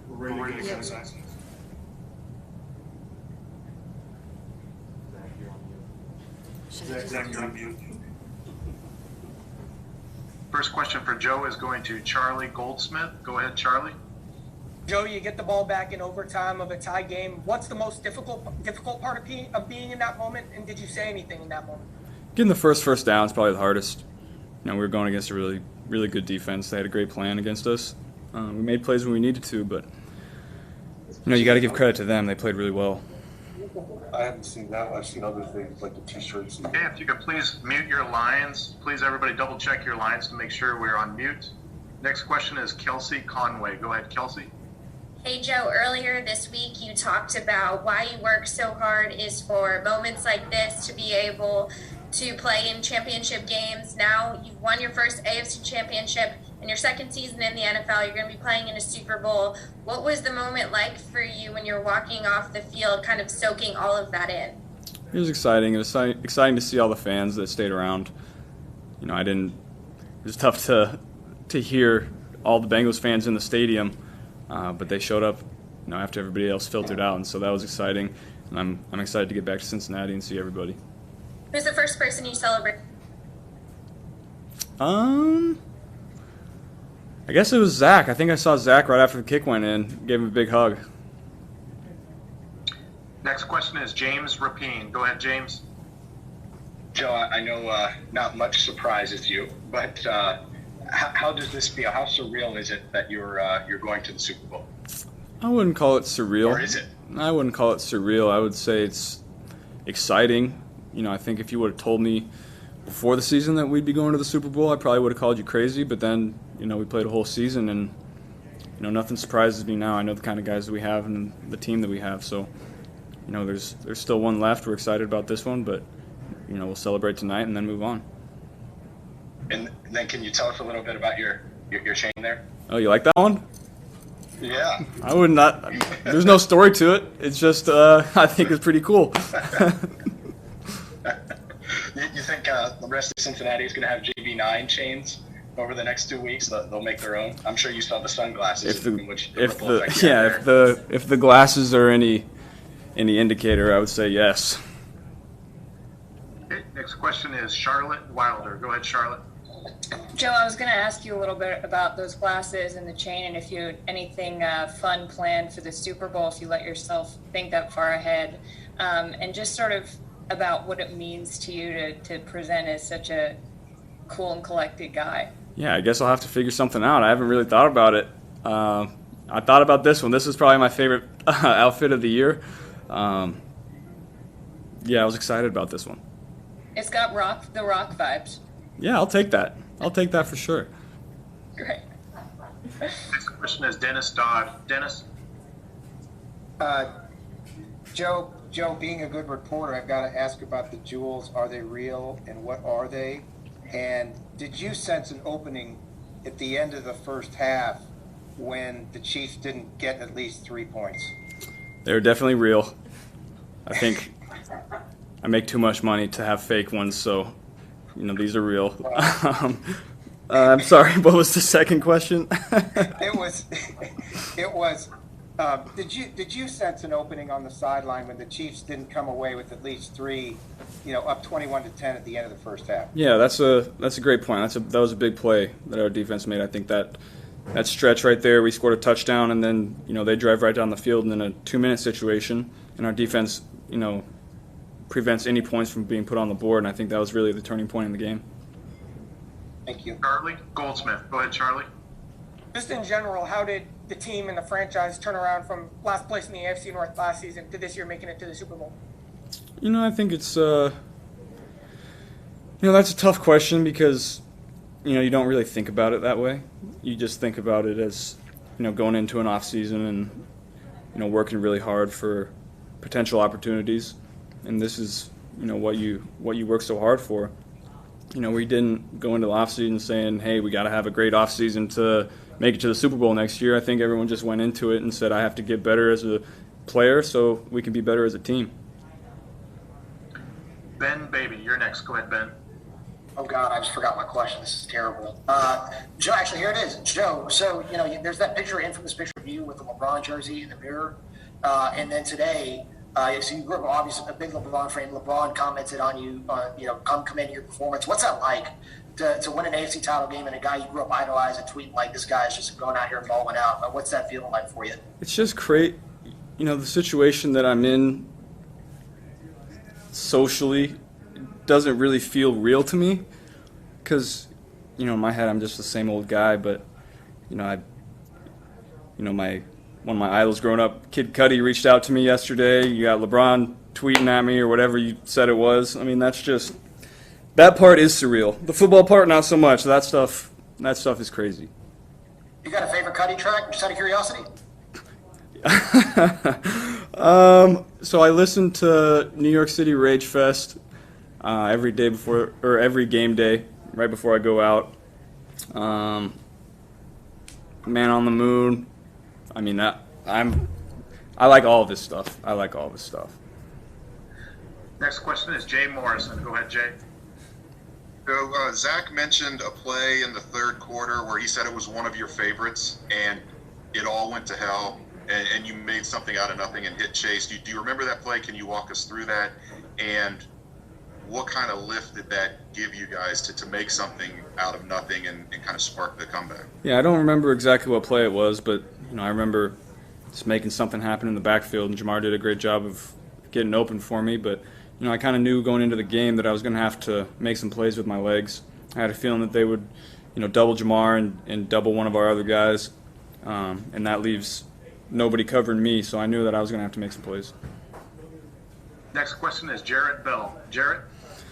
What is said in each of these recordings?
We're ready to go, Zach. Zach, you're on mute. First question for Joe is going to Charlie Goldsmith. Go ahead, Charlie. Joe, you get the ball back in overtime of a tie game. What's the most difficult part of being in that moment, and did you say anything in that moment? Getting the first down is probably the hardest. We were going against a really, really good defense. They had a great plan against us. We made plays when we needed to, but you got to give credit to them. They played really well. I haven't seen that. I've seen other things like the T-shirts. Okay, if you could please mute your lines. Please, everybody, double check your lines to make sure we're on mute. Next question is Kelsey Conway. Go ahead, Kelsey. Hey Joe, earlier this week you talked about why you work so hard is for moments like this to be able to play in championship games. Now you've won your first AFC championship. In your second season in the NFL, you're going to be playing in a Super Bowl. What was the moment like for you when you were walking off the field, kind of soaking all of that in? It was exciting. It was exciting to see all the fans that stayed around. It was tough to hear all the Bengals fans in the stadium, but they showed up, after everybody else filtered out, and so that was exciting. And I'm excited to get back to Cincinnati and see everybody. Who's the first person you celebrate? I guess it was Zach. I think I saw Zach right after the kick went in. Gave him a big hug. Next question is James Rapine. Go ahead, James. Joe, I know not much surprises you, but how does this feel? How surreal is it that you're going to the Super Bowl? I wouldn't call it surreal. Or is it? I wouldn't call it surreal. I would say it's exciting. I think if you would have told me before the season that we'd be going to the Super Bowl, I probably would have called you crazy. But then, we played a whole season, and nothing surprises me now. I know the kind of guys that we have and the team that we have. So, there's still one left. We're excited about this one, but we'll celebrate tonight and then move on. And then, can you tell us a little bit about your chain there? Oh, you like that one? Yeah. I would not. There's no story to it. It's just I think it's pretty cool. You think the rest of Cincinnati is going to have JB9 chains over the next 2 weeks? They'll make their own. I'm sure you saw the sunglasses. If the glasses are any indicator, I would say yes. Okay, next question is Charlotte Wilder. Go ahead, Charlotte. Joe, I was going to ask you a little bit about those glasses and the chain, and if you had anything fun planned for the Super Bowl, if you let yourself think that far ahead, and just sort of about what it means to you to present as such a cool and collected guy. Yeah, I guess I'll have to figure something out. I haven't really thought about it. I thought about this one. This is probably my favorite outfit of the year. I was excited about this one. It's got the rock vibes. Yeah, I'll take that. I'll take that for sure. Great. Next question is Dennis Dodd. Dennis? Joe, being a good reporter, I've got to ask about the jewels. Are they real, and what are they? And did you sense an opening at the end of the first half when the Chiefs didn't get at least 3 points? They're definitely real. I think I make too much money to have fake ones, so these are real. I'm sorry, what was the second question? It was. Did you sense an opening on the sideline when the Chiefs didn't come away with at least 3, up 21-10 at the end of the first half? Yeah, that's a great point. That was a big play that our defense made. I think that stretch right there, we scored a touchdown, and then they drive right down the field in a 2-minute situation, and our defense prevents any points from being put on the board. And I think that was really the turning point in the game. Thank you, Charlie Goldsmith. Go ahead, Charlie. Just in general, how did the team and the franchise turn around from last place in the AFC North last season to this year making it to the Super Bowl? I think it's that's a tough question because you don't really think about it that way. You just think about it as going into an off season and working really hard for potential opportunities, and this is what you work so hard for. We didn't go into the off season saying, hey, we got to have a great off season to make it to the Super Bowl next year. I think everyone just went into it and said, I have to get better as a player so we can be better as a team. Ben Baby, you're next. Go ahead, Ben. Oh God, I just forgot my question. This is terrible. Joe, actually, here it is. Joe, so, there's that picture, infamous picture of you with the LeBron jersey in the mirror. And then today, so you grew up obviously a big LeBron fan. LeBron commented on you, commending your performance. What's that like to win an AFC title game and a guy you grew up idolizing tweeting like, this guy's just going out here and balling out? What's that feeling like for you? It's just great. The situation that I'm in socially doesn't really feel real to me because, in my head I'm just the same old guy, but, one of my idols growing up, Kid Cudi, reached out to me yesterday. You got LeBron tweeting at me or whatever you said it was. I mean, that part is surreal. The football part, not so much. That stuff is crazy. You got a favorite Cudi track, just out of curiosity? So I listen to New York City Rage Fest every game day, right before I go out. Man on the Moon. I mean, I like all of this stuff. Next question is Jay Morrison. Go ahead, Jay. So Zach mentioned a play in the third quarter where he said it was one of your favorites, and it all went to hell, and you made something out of nothing and hit Chase. Do you remember that play? Can you walk us through that? And what kind of lift did that give you guys to make something out of nothing and kind of spark the comeback? Yeah, I don't remember exactly what play it was, but I remember just making something happen in the backfield, and Jamar did a great job of getting open for me. But I kind of knew going into the game that I was going to have to make some plays with my legs. I had a feeling that they would, double Jamar and double one of our other guys, and that leaves nobody covering me. So I knew that I was going to have to make some plays. Next question is Jarrett Bell. Jarrett?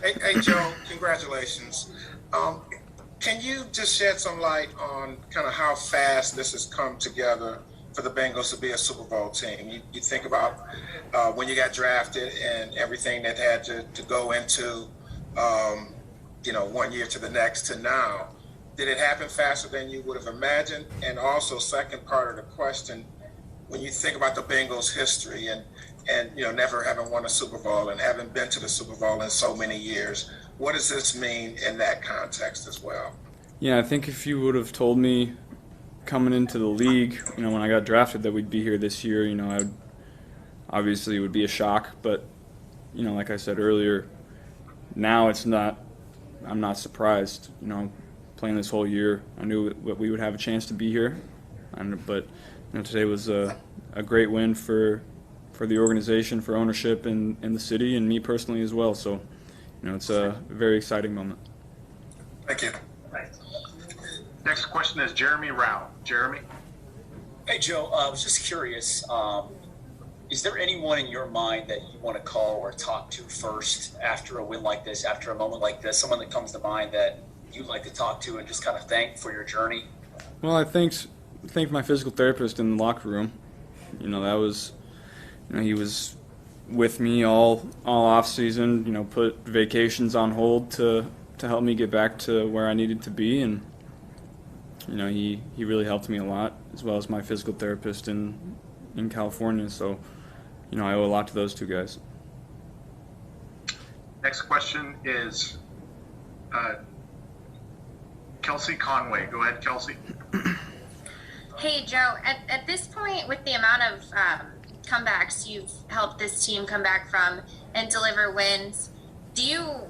Hey, Joe, congratulations. Can you just shed some light on kind of how fast this has come together for the Bengals to be a Super Bowl team? You think about when you got drafted and everything that had to go into, 1 year to the next to now. Did it happen faster than you would have imagined? And also, second part of the question, when you think about the Bengals' history and never having won a Super Bowl and having been to the Super Bowl in so many years, what does this mean in that context as well? Yeah, I think if you would have told me coming into the league, when I got drafted that we'd be here this year, obviously it would be a shock. But, like I said earlier, now I'm not surprised. Playing this whole year, I knew that we would have a chance to be here. But today was a great win for the organization, for ownership and the city, and me personally as well. So, it's a very exciting moment. Thank you. Next question is Jeremy Rao. Jeremy? Hey, Joe, I was just curious, is there anyone in your mind that you want to call or talk to first after a win like this, after a moment like this, someone that comes to mind that you'd like to talk to and just kind of thank for your journey? Well, I thank my physical therapist in the locker room. That was, he was with me all off season. Put vacations on hold to help me get back to where I needed to be, and he really helped me a lot, as well as my physical therapist in California. So, I owe a lot to those two guys. Next question is Kelsey Conway. Go ahead, Kelsey. Hey, Joe, at this point, with the amount of comebacks you've helped this team come back from and deliver wins,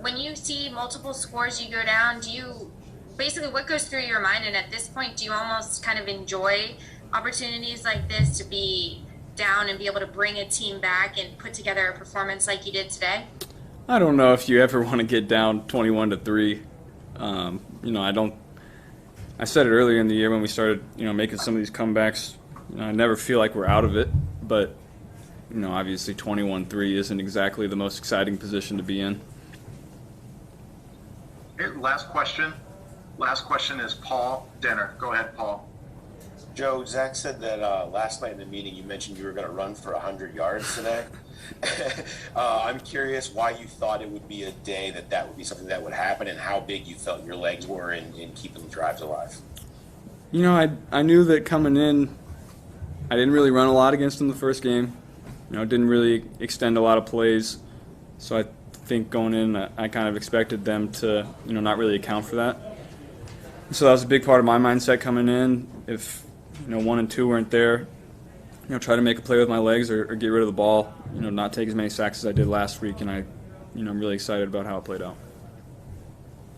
when you see multiple scores you go down, basically what goes through your mind? And at this point, do you almost kind of enjoy opportunities like this to be down and be able to bring a team back and put together a performance like you did today? I don't know if you ever want to get down 21-3. I said it earlier in the year when we started, making some of these comebacks. I never feel like we're out of it, but obviously 21-3 isn't exactly the most exciting position to be in. Okay, last question. Last question is Paul Denner. Go ahead, Paul. Joe, Zach said that last night in the meeting you mentioned you were going to run for 100 yards today. I'm curious why you thought it would be a day that would be something that would happen, and how big you felt your legs were in keeping the drives alive. You know, I knew that coming in, I didn't really run a lot against them the first game. You know, didn't really extend a lot of plays. So I think going in, I kind of expected them to, you know, not really account for that. So that was a big part of my mindset coming in. If, you know, 1 and 2 weren't there, you know, try to make a play with my legs or get rid of the ball. You know, not take as many sacks as I did last week, and I'm really excited about how it played out.